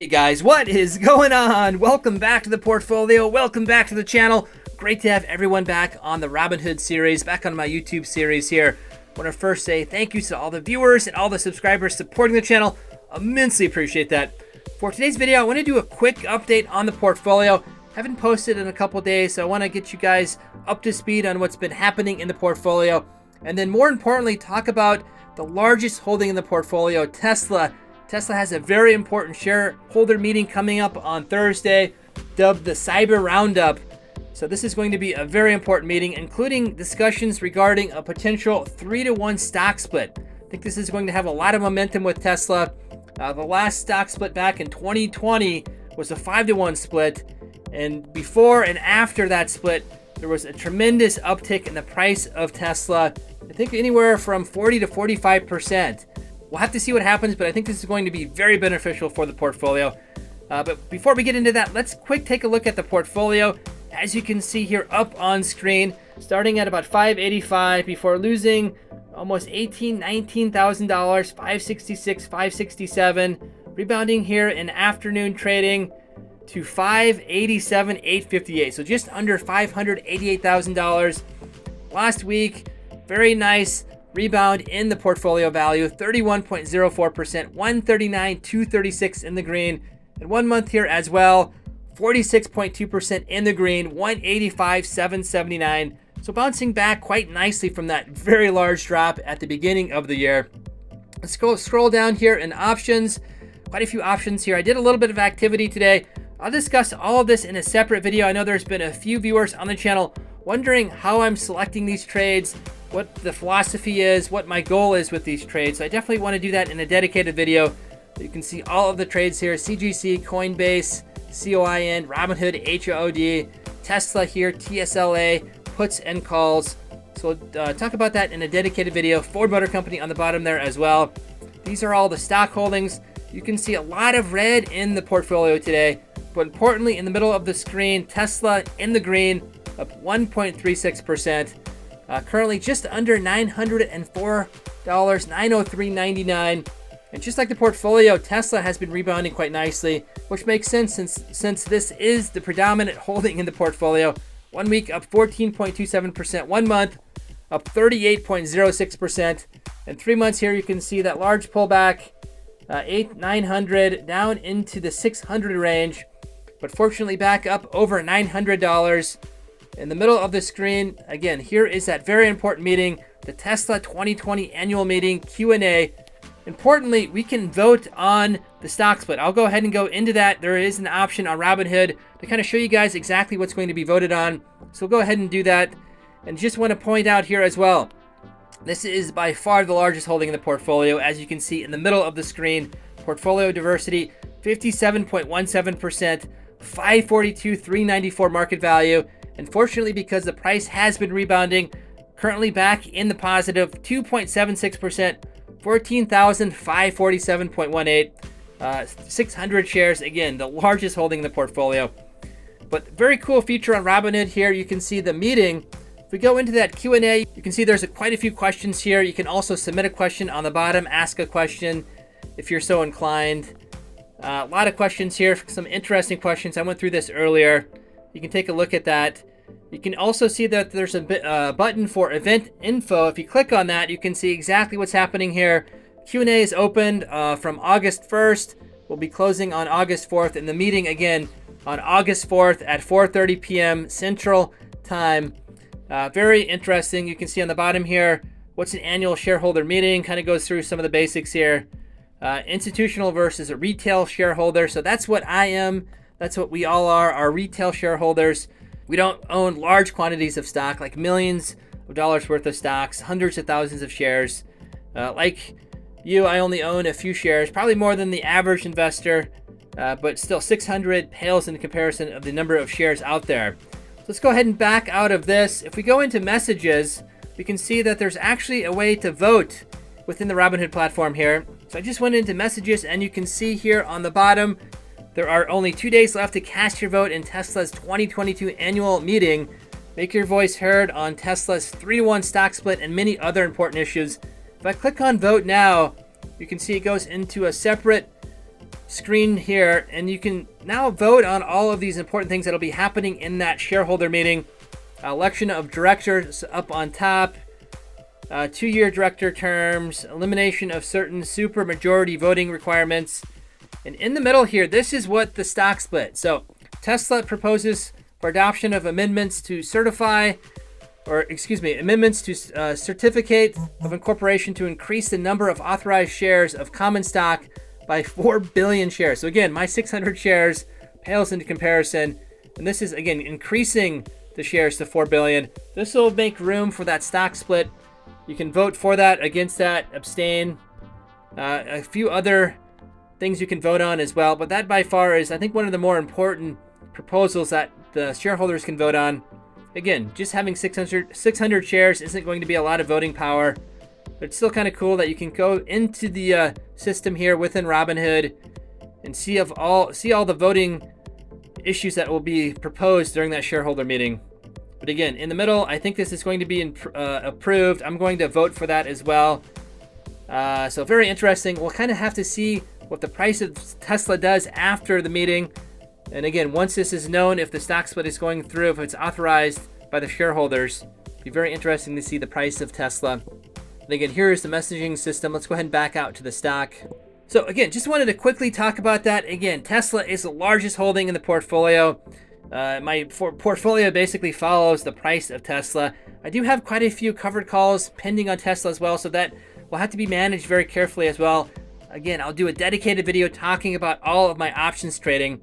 Hey guys, what is going on? Welcome back to the portfolio. Welcome back to the channel. Great to have everyone back on the Robinhood series, back on my YouTube series here. I want to first say thank you to all the viewers and all the subscribers supporting the channel. Immensely appreciate that. For today's video, I want to do a quick update on the portfolio. Haven't posted in a couple days, so I want to get you guys up to speed on what's been happening in the portfolio. And then more importantly, talk about the largest holding in the portfolio, Tesla. Tesla has a very important shareholder meeting coming up on Thursday, dubbed the Cyber Roundup. So this is going to be a very important meeting, including discussions regarding a potential 3-to-1 stock split. I think this is going to have a lot of momentum with Tesla. The last stock split back in 2020 was a 5-to-1 split. And before and after that split, there was a tremendous uptick in the price of Tesla. I think anywhere from 40 to 45%. We'll have to see what happens, but I think this is going to be very beneficial for the portfolio. But before we get into that, let's take a look at the portfolio. As you can see here up on screen, starting at about $585 before losing almost $19,000, $566, $567, rebounding here in afternoon trading to $587, $858. So just under $588,000. Last week, very nice rebound in the portfolio value, 31.04%, 139, 236 in the green. And 1 month here as well, 46.2% in the green, 185, 779. So bouncing back quite nicely from that very large drop at the beginning of the year. Let's go scroll down here in options. Quite a few options here. I did a little bit of activity today. I'll discuss all of this in a separate video. I know there's been a few viewers on the channel wondering how I'm selecting these trades, what the philosophy is, what my goal is with these trades. So I definitely want to do that in a dedicated video. You can see all of the trades here: CGC, Coinbase, COIN, Robinhood, HOD, Tesla here, TSLA, puts and calls. So we'll talk about that in a dedicated video. Ford Motor Company on the bottom there as well. These are all the stock holdings. You can see a lot of red in the portfolio today, but importantly in the middle of the screen, Tesla in the green, up 1.36%. Currently just under $904, $903.99. And just like the portfolio, Tesla has been rebounding quite nicely, which makes sense since this is the predominant holding in the portfolio. 1 week up 14.27%, 1 month up 38.06%, and 3 months here you can see that large pullback, 900 down into the 600 range, but fortunately back up over $900. In the middle of the screen, again, here is that very important meeting, the Tesla 2020 annual meeting, Q&A. Importantly, we can vote on the stock split. I'll go ahead and go into that. There is an option on Robinhood to kind of show you guys exactly what's going to be voted on. So we'll go ahead and do that. And just want to point out here as well, this is by far the largest holding in the portfolio. As you can see in the middle of the screen, portfolio diversity, 57.17%, 542, 394 market value. And fortunately, because the price has been rebounding, currently back in the positive, 2.76%, 14,547.18, 600 shares. Again, the largest holding in the portfolio. But very cool feature on Robinhood here. You can see the meeting. If we go into that Q&A, you can see there's quite a few questions here. You can also submit a question on the bottom, ask a question if you're so inclined. A lot of questions here, some interesting questions. I went through this earlier. You can take a look at that. You can also see that there's a button for event info. If you click on that, you can see exactly what's happening here. Q&A is opened from August 1st. We'll be closing on August 4th, and the meeting again on August 4th at 4:30 p.m. Central Time. Very interesting. You can see on the bottom here, what's an annual shareholder meeting? Kind of goes through some of the basics here. Institutional versus a retail shareholder. So that's what I am. That's what we all are retail shareholders. We don't own large quantities of stock, like millions of dollars worth of stocks, hundreds of thousands of shares. Like you, I only own a few shares, probably more than the average investor, but still 600 pales in comparison of the number of shares out there. So let's go ahead and back out of this. If we go into messages, we can see that there's actually a way to vote within the Robinhood platform here. So I just went into messages, and you can see here on the bottom, there are only 2 days left to cast your vote in Tesla's 2022 annual meeting. Make your voice heard on Tesla's 3-to-1 stock split and many other important issues. If I click on vote now, you can see it goes into a separate screen here, and you can now vote on all of these important things that'll be happening in that shareholder meeting. Election of directors up on top, 2-year director terms, elimination of certain super majority voting requirements. And in the middle here, this is what the stock split. So Tesla proposes for adoption of amendments to amendments to certificate of incorporation to increase the number of authorized shares of common stock by 4 billion shares. So again, my 600 shares pales into comparison. And this is, again, increasing the shares to 4 billion. This will make room for that stock split. You can vote for that, against that, abstain. A few other things you can vote on as well. But that by far is, I think, one of the more important proposals that the shareholders can vote on. Again, just having 600 shares isn't going to be a lot of voting power. But it's still kind of cool that you can go into the system here within Robinhood and see all the voting issues that will be proposed during that shareholder meeting. But again, in the middle, I think this is going to be approved. I'm going to vote for that as well. So very interesting. We'll kind of have to see what the price of Tesla does after the meeting. And again, once this is known, if the stock split is going through, if it's authorized by the shareholders, it'll be very interesting to see the price of Tesla. And again, here is the messaging system. Let's go ahead and back out to the stock. So again, just wanted to quickly talk about that. Again, Tesla is the largest holding in the portfolio. My portfolio basically follows the price of Tesla. I do have quite a few covered calls pending on Tesla as well, so that will have to be managed very carefully as well. Again, I'll do a dedicated video talking about all of my options trading.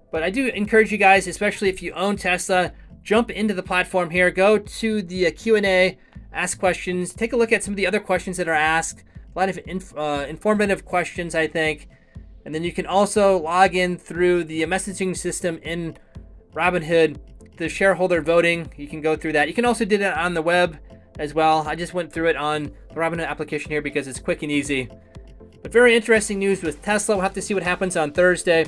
But I do encourage you guys, especially if you own Tesla, jump into the platform here, go to the Q&A, ask questions, take a look at some of the other questions that are asked. A lot of informative questions, I think. And then you can also log in through the messaging system in Robinhood, the shareholder voting. You can go through that. You can also do that on the web as well. I just went through it on the Robinhood application here because it's quick and easy. But very interesting news with Tesla. We'll have to see what happens on Thursday.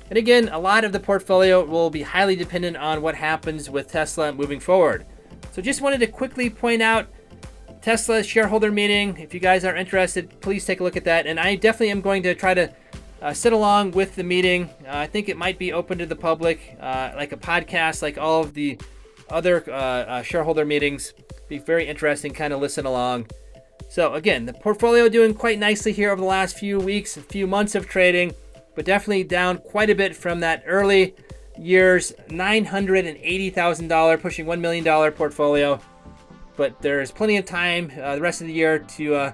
And again, a lot of the portfolio will be highly dependent on what happens with Tesla moving forward. So just wanted to quickly point out Tesla's shareholder meeting. If you guys are interested, please take a look at that. And I definitely am going to try to sit along with the meeting. I think it might be open to the public, like a podcast, like all of the other shareholder meetings. Be very interesting, kind of listen along. So again, the portfolio doing quite nicely here over the last few weeks, a few months of trading, but definitely down quite a bit from that early year's $980,000, pushing $1 million portfolio. But there's plenty of time the rest of the year to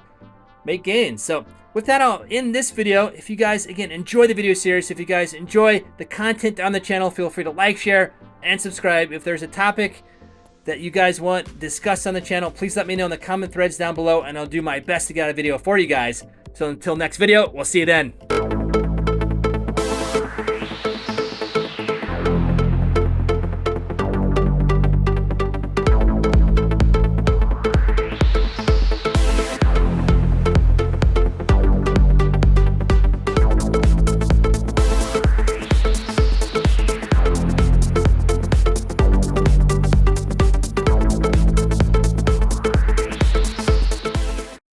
make gains. So with that, I'll end this video. If you guys, again, enjoy the video series, if you guys enjoy the content on the channel, feel free to like, share, and subscribe. If there's a topic that you guys want discussed on the channel, please let me know in the comment threads down below, and I'll do my best to get a video for you guys. So until next video, we'll see you then.